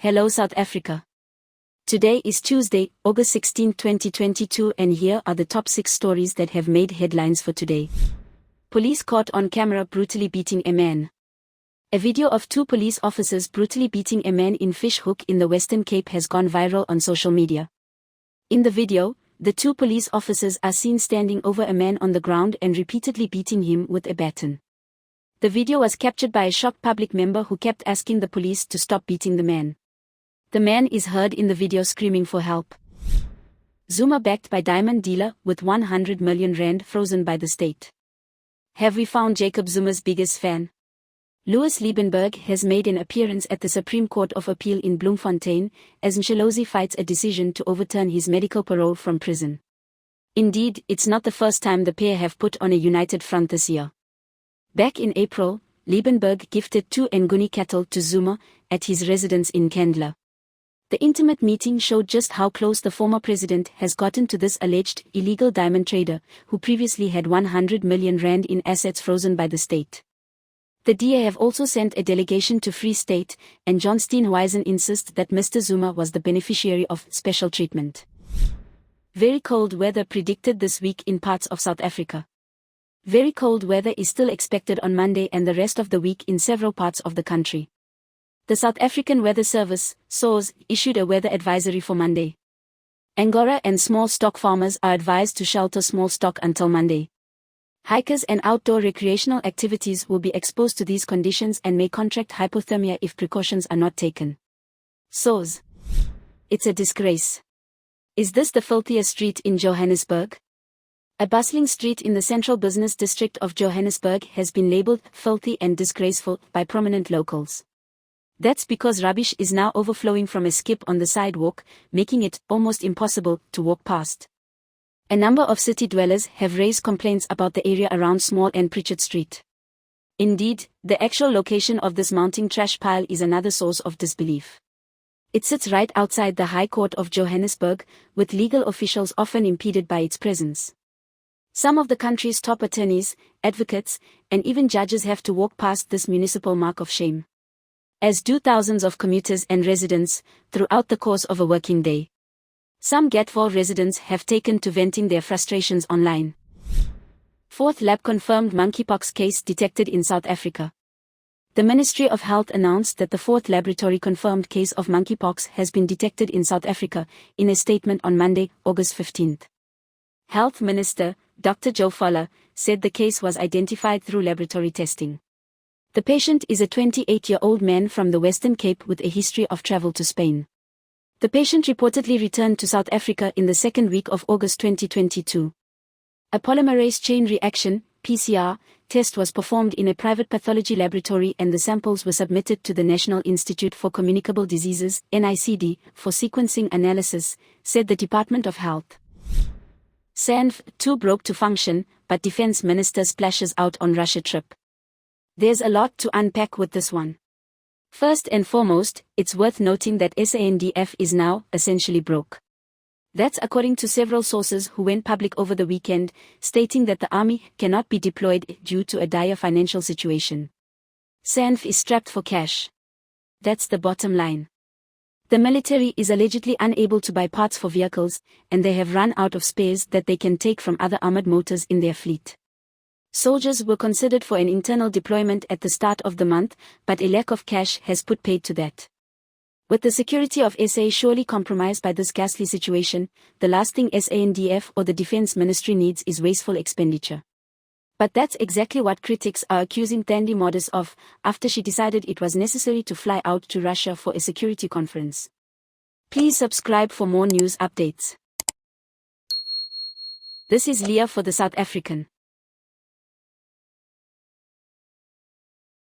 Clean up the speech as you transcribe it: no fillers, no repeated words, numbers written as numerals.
Hello South Africa. Today is Tuesday, August 16, 2022, and here are the top 6 stories that have made headlines for today. Police caught on camera brutally beating a man. A video of 2 police officers brutally beating a man in Fish Hoek in the Western Cape has gone viral on social media. In the video, the 2 police officers are seen standing over a man on the ground and repeatedly beating him with a baton. The video was captured by a shocked public member who kept asking the police to stop beating the man. The man is heard in the video screaming for help. Zuma backed by diamond dealer with 100 million rand frozen by the state. Have we found Jacob Zuma's biggest fan? Louis Liebenberg has made an appearance at the Supreme Court of Appeal in Bloemfontein, as Msholozi fights a decision to overturn his medical parole from prison. Indeed, it's not the first time the pair have put on a united front this year. Back in April, Liebenberg gifted 2 Nguni cattle to Zuma at his residence in Kendler. The intimate meeting showed just how close the former president has gotten to this alleged illegal diamond trader, who previously had 100 million rand in assets frozen by the state. The DA have also sent a delegation to Free State, and John Steenhuisen insists that Mr. Zuma was the beneficiary of special treatment. Very cold weather predicted this week in parts of South Africa. Very cold weather is still expected on Monday and the rest of the week in several parts of the country. The South African Weather Service, SAWS, issued a weather advisory for Monday. Angora and small stock farmers are advised to shelter small stock until Monday. Hikers and outdoor recreational activities will be exposed to these conditions and may contract hypothermia if precautions are not taken. SAWS. It's a disgrace. Is this the filthiest street in Johannesburg? A bustling street in the central business district of Johannesburg has been labelled filthy and disgraceful by prominent locals. That's because rubbish is now overflowing from a skip on the sidewalk, making it almost impossible to walk past. A number of city dwellers have raised complaints about the area around Small and Pritchard Street. Indeed, the actual location of this mounting trash pile is another source of disbelief. It sits right outside the High Court of Johannesburg, with legal officials often impeded by its presence. Some of the country's top attorneys, advocates, and even judges have to walk past this municipal mark of shame, as do thousands of commuters and residents throughout the course of a working day. Some Gatwal residents have taken to venting their frustrations online. 4th lab confirmed monkeypox case detected in South Africa. The Ministry of Health announced that the 4th laboratory confirmed case of monkeypox has been detected in South Africa, in a statement on Monday, August 15. Health Minister, Dr. Joe Fowler, said the case was identified through laboratory testing. The patient is a 28-year-old man from the Western Cape with a history of travel to Spain. The patient reportedly returned to South Africa in the second week of August 2022. A polymerase chain reaction, PCR, test was performed in a private pathology laboratory and the samples were submitted to the National Institute for Communicable Diseases, NICD, for sequencing analysis, said the Department of Health. SANV-2 broke to function, but Defense Minister splashes out on Russia trip. There's a lot to unpack with this one. First and foremost, it's worth noting that SANDF is now essentially broke. That's according to several sources who went public over the weekend, stating that the army cannot be deployed due to a dire financial situation. SANV is strapped for cash. That's the bottom line. The military is allegedly unable to buy parts for vehicles, and they have run out of spares that they can take from other armored motors in their fleet. Soldiers were considered for an internal deployment at the start of the month, but a lack of cash has put paid to that. With the security of SA surely compromised by this ghastly situation, the last thing SANDF or the Defense Ministry needs is wasteful expenditure. But that's exactly what critics are accusing Thandi Modise of, after she decided it was necessary to fly out to Russia for a security conference. Please subscribe for more news updates. This is Leah for the South African.